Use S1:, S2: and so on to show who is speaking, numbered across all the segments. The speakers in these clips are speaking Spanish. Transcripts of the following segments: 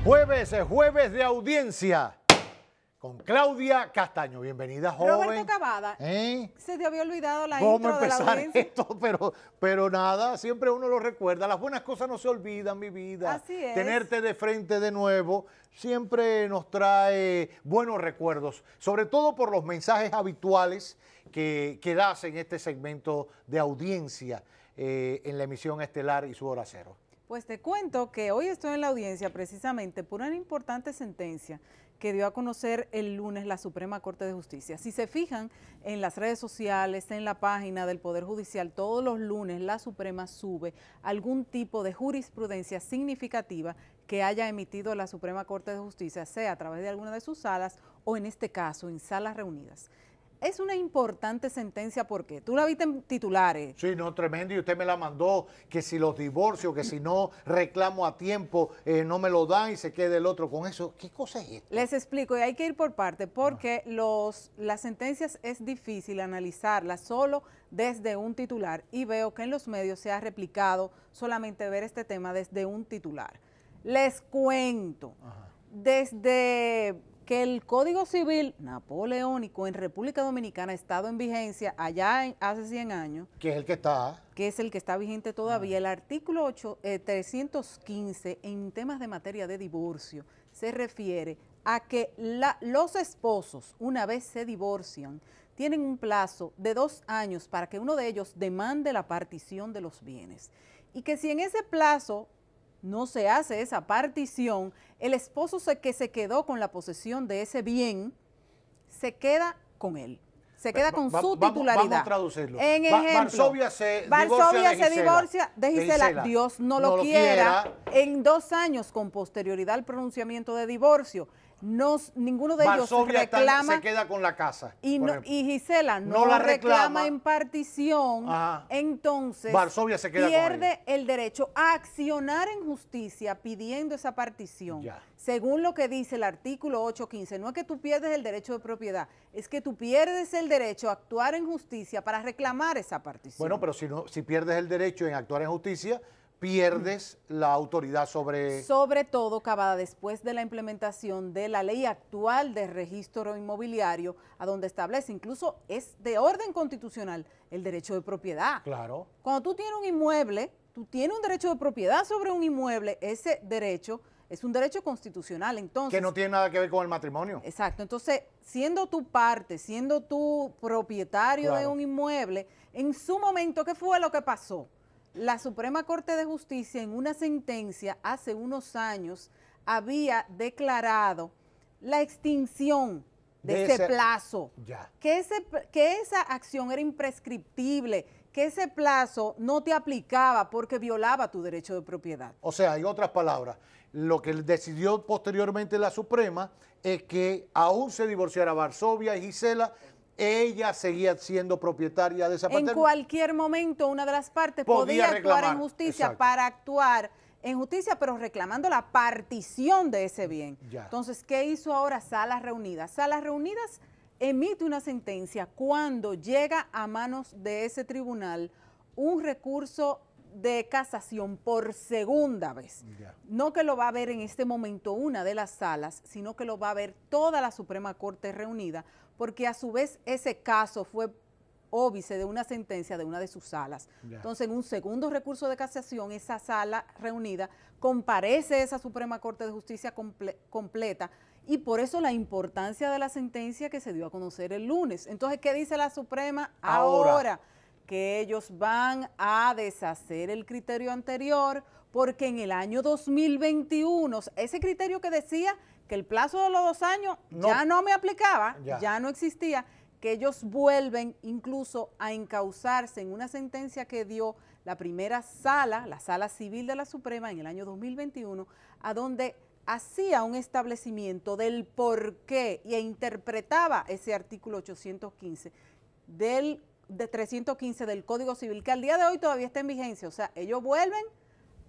S1: Jueves de audiencia con Claudia Castaño. Bienvenida, joven.
S2: Roberto Cavada, se te había olvidado la
S1: ¿Cómo
S2: intro de la
S1: empezar
S2: audiencia?
S1: esto? Pero nada, siempre uno lo recuerda. Las buenas cosas no se olvidan, mi vida.
S2: Así es.
S1: Tenerte de frente de nuevo siempre nos trae buenos recuerdos, sobre todo por los mensajes habituales que das en este segmento de audiencia en la emisión estelar y su hora cero.
S2: Pues te cuento que hoy estoy en la audiencia precisamente por una importante sentencia que dio a conocer el lunes la Suprema Corte de Justicia. Si se fijan en las redes sociales, en la página del Poder Judicial, todos los lunes la Suprema sube algún tipo de jurisprudencia significativa que haya emitido la Suprema Corte de Justicia, sea a través de alguna de sus salas o en este caso en salas reunidas. Es una importante sentencia porque tú la viste en titulares.
S1: Sí, no, tremendo, y usted me la mandó, que si los divorcios, que si no reclamo a tiempo, no me lo dan y se quede el otro con eso. ¿Qué cosa es esto?
S2: Les explico, y hay que ir por parte, porque las sentencias es difícil analizarlas solo desde un titular, y veo que en los medios se ha replicado solamente ver este tema desde un titular. Les cuento, desde que el Código Civil napoleónico en República Dominicana ha estado en vigencia allá hace 100 años.
S1: Que es el que está.
S2: Que es el que está vigente todavía. El artículo 315 en temas de materia de divorcio se refiere a que los esposos, una vez se divorcian, tienen un plazo de 2 años para que uno de ellos demande la partición de los bienes. Y que si en ese plazo no se hace esa partición, el esposo que se quedó con la posesión de ese bien, se queda con él. Se queda con su titularidad.
S1: Vamos a traducirlo.
S2: En ejemplo,
S1: Varsovia se divorcia
S2: de Gisela. Dios no lo quiera. En 2 años, con posterioridad al pronunciamiento de divorcio, ninguno de ellos reclama.
S1: Se queda con la casa.
S2: Y Gisela no la reclama en partición. Entonces
S1: Varsovia se queda
S2: pierde el derecho a accionar en justicia pidiendo esa partición. Según lo que dice el artículo 815, no es que tú pierdes el derecho de propiedad, es que tú pierdes el derecho a actuar en justicia para reclamar esa partición.
S1: Bueno, pero si pierdes el derecho en actuar en justicia, pierdes la autoridad sobre...
S2: Sobre todo, Cavada, después de la implementación de la ley actual de registro inmobiliario, a donde establece, incluso es de orden constitucional, el derecho de propiedad.
S1: Claro.
S2: Cuando tú tienes un inmueble, tú tienes un derecho de propiedad sobre un inmueble, ese derecho es un derecho constitucional, entonces...
S1: Que no tiene nada que ver con el matrimonio.
S2: Exacto, entonces, siendo tú parte, siendo tú propietario de un inmueble, en su momento, ¿qué fue lo que pasó? La Suprema Corte de Justicia en una sentencia hace unos años había declarado la extinción de ese plazo, que esa acción era imprescriptible, que ese plazo no te aplicaba porque violaba tu derecho de propiedad.
S1: O sea, en otras palabras, lo que decidió posteriormente la Suprema es que aún se divorciara Varsovia y Gisela, ella seguía siendo propietaria de esa parte.
S2: En cualquier momento una de las partes podía actuar en justicia para actuar en justicia, pero reclamando la partición de ese bien. Entonces, ¿qué hizo ahora Salas Reunidas? Salas Reunidas emite una sentencia cuando llega a manos de ese tribunal un recurso de casación por segunda vez. No que lo va a ver en este momento una de las salas, sino que lo va a ver toda la Suprema Corte reunida, porque a su vez ese caso fue óbice de una sentencia de una de sus salas. Entonces, en un segundo recurso de casación, esa sala reunida comparece esa Suprema Corte de Justicia completa, y por eso la importancia de la sentencia que se dio a conocer el lunes. Entonces, ¿qué dice la Suprema ahora? Que ellos van a deshacer el criterio anterior, porque en el año 2021, ese criterio que decía que el plazo de los 2 años ya no me aplicaba, ya no existía, que ellos vuelven incluso a encauzarse en una sentencia que dio la primera sala, la Sala Civil de la Suprema en el año 2021, a donde hacía un establecimiento del por qué e interpretaba ese artículo 815 de 315 del Código Civil, que al día de hoy todavía está en vigencia. O sea, ellos vuelven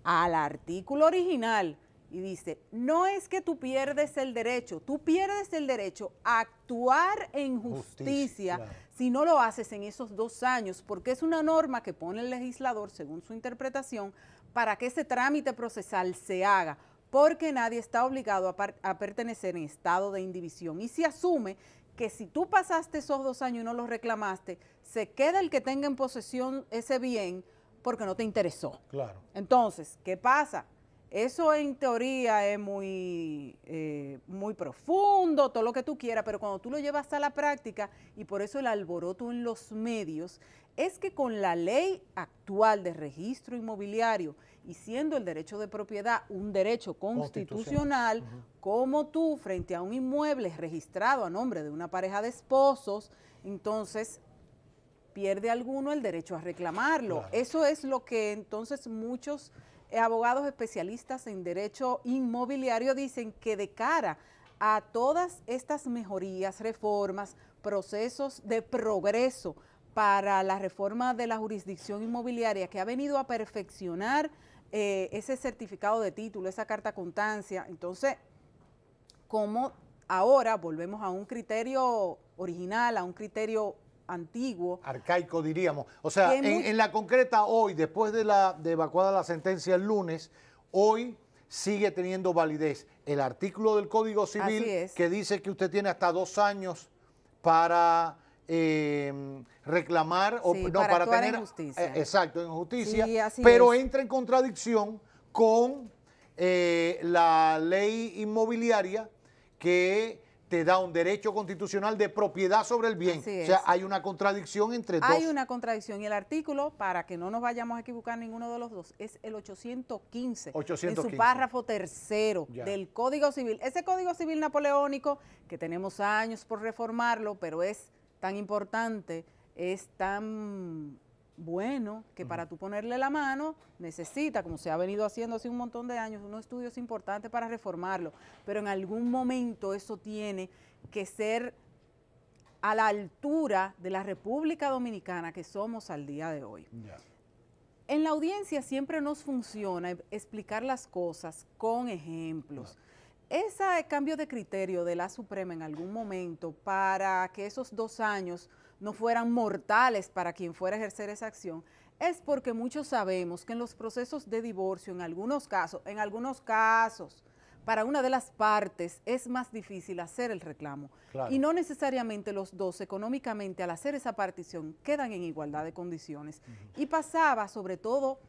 S2: al artículo original y dice, no es que tú pierdes el derecho, tú pierdes el derecho a actuar en justicia si no lo haces en esos 2 años, porque es una norma que pone el legislador, según su interpretación, para que ese trámite procesal se haga. porque nadie está obligado a pertenecer en estado de indivisión. Y se asume que si tú pasaste esos 2 años y no los reclamaste, se queda el que tenga en posesión ese bien porque no te interesó.
S1: Claro.
S2: Entonces, ¿qué pasa? Eso en teoría es muy profundo, todo lo que tú quieras, pero cuando tú lo llevas a la práctica, y por eso el alboroto en los medios, es que con la ley actual de registro inmobiliario y siendo el derecho de propiedad un derecho constitucional, como tú frente a un inmueble registrado a nombre de una pareja de esposos, entonces pierde alguno el derecho a reclamarlo. Claro. Eso es lo que entonces muchos abogados especialistas en derecho inmobiliario dicen, que de cara a todas estas mejorías, reformas, procesos de progreso para la reforma de la jurisdicción inmobiliaria que ha venido a perfeccionar ese certificado de título, esa carta constancia, entonces, como ahora volvemos a un criterio original, a un criterio antiguo.
S1: Arcaico, diríamos. O sea, en la concreta hoy, después de evacuada la sentencia el lunes, hoy sigue teniendo validez el artículo del Código Civil que dice que usted tiene hasta 2 años para reclamar
S2: para tener en justicia.
S1: Exacto, en justicia, sí, pero entra en contradicción con la ley inmobiliaria que te da un derecho constitucional de propiedad sobre el bien. O sea, hay una contradicción entre dos.
S2: Hay una contradicción y el artículo, para que no nos vayamos a equivocar ninguno de los dos, es el 815. En su párrafo tercero del Código Civil. Ese Código Civil napoleónico, que tenemos años por reformarlo, pero es tan importante, es tan bueno que para tú ponerle la mano necesita, como se ha venido haciendo hace un montón de años, unos estudios importantes para reformarlo, pero en algún momento eso tiene que ser a la altura de la República Dominicana que somos al día de hoy. En la audiencia siempre nos funciona explicar las cosas con ejemplos. Ese cambio de criterio de la Suprema en algún momento para que esos 2 años no fueran mortales para quien fuera a ejercer esa acción, es porque muchos sabemos que en los procesos de divorcio, en algunos casos, para una de las partes es más difícil hacer el reclamo. Claro. Y no necesariamente los dos económicamente al hacer esa partición quedan en igualdad de condiciones. Y pasaba sobre todo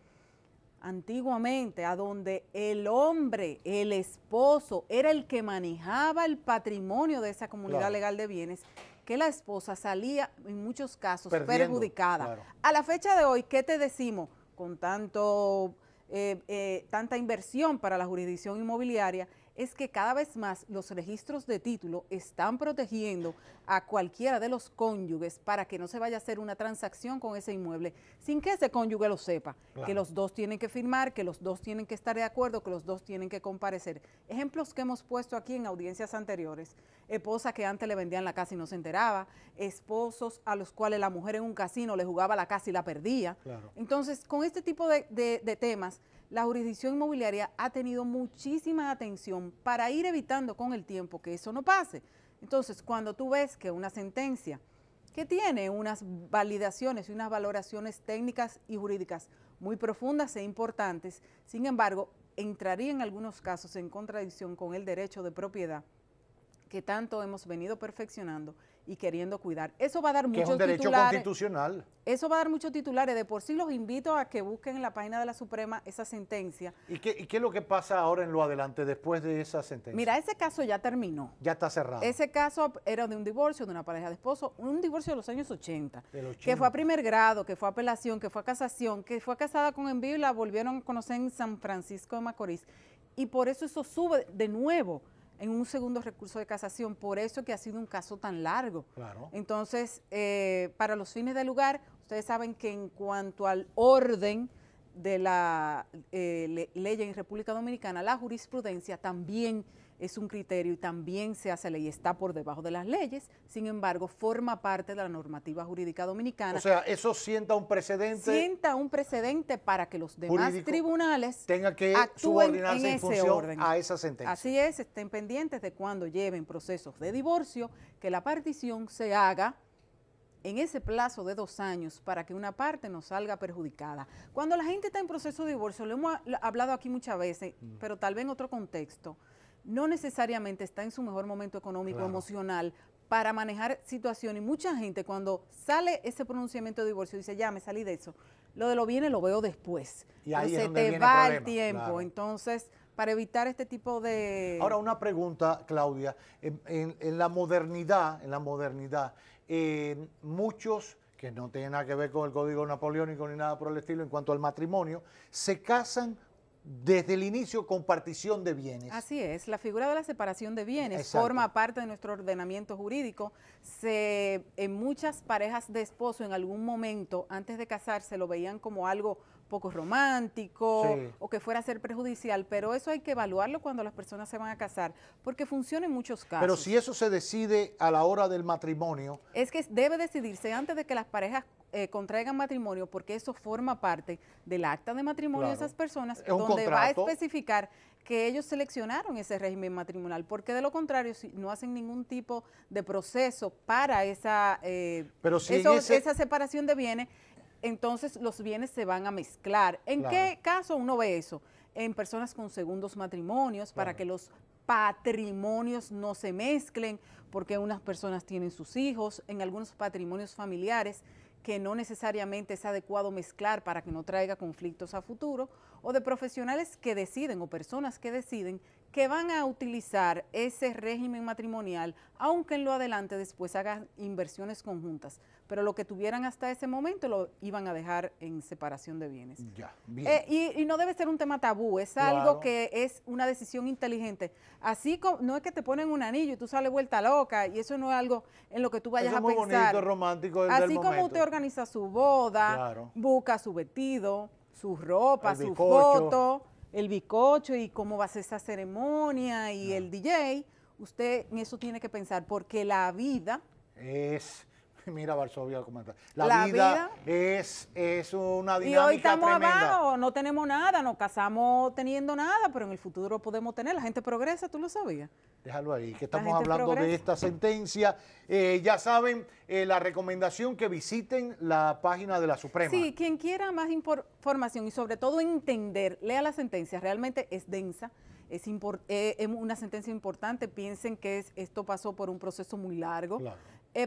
S2: antiguamente a donde el hombre, el esposo, era el que manejaba el patrimonio de esa comunidad legal de bienes, que la esposa salía en muchos casos perjudicada. Claro. A la fecha de hoy, ¿qué te decimos? Con tanta inversión para la jurisdicción inmobiliaria, es que cada vez más los registros de título están protegiendo a cualquiera de los cónyuges para que no se vaya a hacer una transacción con ese inmueble sin que ese cónyuge lo sepa, claro. Que los dos tienen que firmar, que los dos tienen que estar de acuerdo, que los dos tienen que comparecer. Ejemplos que hemos puesto aquí en audiencias anteriores: esposa que antes le vendían la casa y no se enteraba, esposos a los cuales la mujer en un casino le jugaba la casa y la perdía. Claro. Entonces, con este tipo de temas, la jurisdicción inmobiliaria ha tenido muchísima atención para ir evitando con el tiempo que eso no pase. Entonces, cuando tú ves que una sentencia que tiene unas validaciones y unas valoraciones técnicas y jurídicas muy profundas e importantes, sin embargo, entraría en algunos casos en contradicción con el derecho de propiedad que tanto hemos venido perfeccionando y queriendo cuidar. Eso va a dar muchos titulares.
S1: Es un derecho constitucional.
S2: Eso va a dar muchos titulares. De por sí los invito a que busquen en la página de la Suprema esa sentencia.
S1: ¿Y qué es lo que pasa ahora en lo adelante después de esa sentencia?
S2: Mira, ese caso ya terminó.
S1: Ya está cerrado.
S2: Ese caso era de un divorcio de una pareja de esposos, un divorcio de los años 80, que fue a primer grado, que fue a apelación, que fue a casación, que fue casada con envío y la volvieron a conocer en San Francisco de Macorís. Y por eso sube de nuevo en un segundo recurso de casación, por eso que ha sido un caso tan largo. Claro. Entonces, para los fines del lugar, ustedes saben que en cuanto al orden de la ley en República Dominicana, la jurisprudencia también es un criterio y también se hace ley, está por debajo de las leyes, sin embargo, forma parte de la normativa jurídica dominicana.
S1: O sea, eso sienta un precedente.
S2: Sienta un precedente para que los demás tribunales
S1: tengan que subordinarse en función a esa sentencia.
S2: Así es, estén pendientes de cuando lleven procesos de divorcio, que la partición se haga en ese plazo de 2 años para que una parte no salga perjudicada. Cuando la gente está en proceso de divorcio, lo hemos hablado aquí muchas veces, pero tal vez en otro contexto, no necesariamente está en su mejor momento económico, emocional, para manejar situaciones. Y mucha gente cuando sale ese pronunciamiento de divorcio dice, ya me salí de eso, lo de lo viene lo veo después.
S1: Y ahí
S2: se te va el tiempo, entonces para evitar este tipo de...
S1: Ahora una pregunta, Claudia, en la modernidad, muchos que no tienen nada que ver con el código napoleónico ni nada por el estilo en cuanto al matrimonio, se casan desde el inicio con partición de bienes.
S2: Así es, la figura de la separación de bienes forma parte de nuestro ordenamiento jurídico. En muchas parejas de esposo en algún momento antes de casarse lo veían como algo poco romántico o que fuera a ser perjudicial, pero eso hay que evaluarlo cuando las personas se van a casar, porque funciona en muchos casos.
S1: Pero si eso se decide a la hora del matrimonio...
S2: Es que debe decidirse antes de que las parejas contraigan matrimonio, porque eso forma parte del acta de matrimonio de esas personas, donde va a especificar que ellos seleccionaron ese régimen matrimonial, porque de lo contrario, si no hacen ningún tipo de proceso para esa separación de bienes, entonces los bienes se van a mezclar. ¿En qué caso uno ve eso? En personas con segundos matrimonios, para que los patrimonios no se mezclen, porque unas personas tienen sus hijos, en algunos patrimonios familiares que no necesariamente es adecuado mezclar para que no traiga conflictos a futuro, o de profesionales que deciden o personas que deciden que van a utilizar ese régimen matrimonial, aunque en lo adelante después hagan inversiones conjuntas, pero lo que tuvieran hasta ese momento lo iban a dejar en separación de bienes.
S1: Ya, bien.
S2: Y no debe ser un tema tabú, es algo que es una decisión inteligente. Así como no es que te ponen un anillo y tú sales vuelta loca, y eso no es algo en lo que tú vayas a pensar.
S1: Eso es muy bonito, romántico desde
S2: así
S1: el
S2: como
S1: momento.
S2: usted organiza su boda, busca su vestido, su ropa, su foto, el bizcocho y cómo va a ser esa ceremonia y el DJ, usted en eso tiene que pensar, porque la vida
S1: es... Mira, Varsovia comenta. La vida es una dinámica.
S2: Y hoy estamos
S1: tremenda.
S2: Abajo, no tenemos nada, nos casamos teniendo nada, pero en el futuro podemos tener. La gente progresa, ¿tú lo sabías?
S1: Déjalo ahí, que estamos hablando de esta sentencia. Ya saben, la recomendación que visiten la página de la Suprema.
S2: Sí, quien quiera más información y sobre todo entender, lea la sentencia, realmente es densa. Es una sentencia importante, piensen que esto pasó por un proceso muy largo,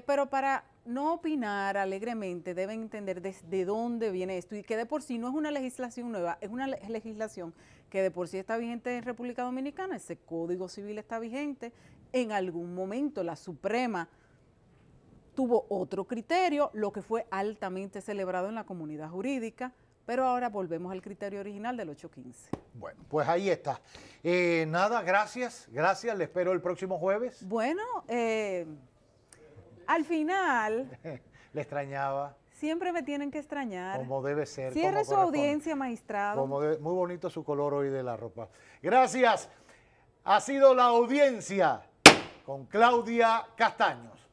S2: pero para no opinar alegremente deben entender desde dónde viene esto y que de por sí no es una legislación nueva, es una legislación que de por sí está vigente en República Dominicana, ese Código Civil está vigente, en algún momento la Suprema tuvo otro criterio, lo que fue altamente celebrado en la comunidad jurídica, pero ahora volvemos al criterio original del 815.
S1: Bueno, pues ahí está. Nada, gracias, le espero el próximo jueves.
S2: Bueno, al final...
S1: Le extrañaba.
S2: Siempre me tienen que extrañar.
S1: Como debe ser.
S2: Cierre su audiencia, magistrado.
S1: Muy bonito su color hoy de la ropa. Gracias. Ha sido la audiencia con Claudia Castaños.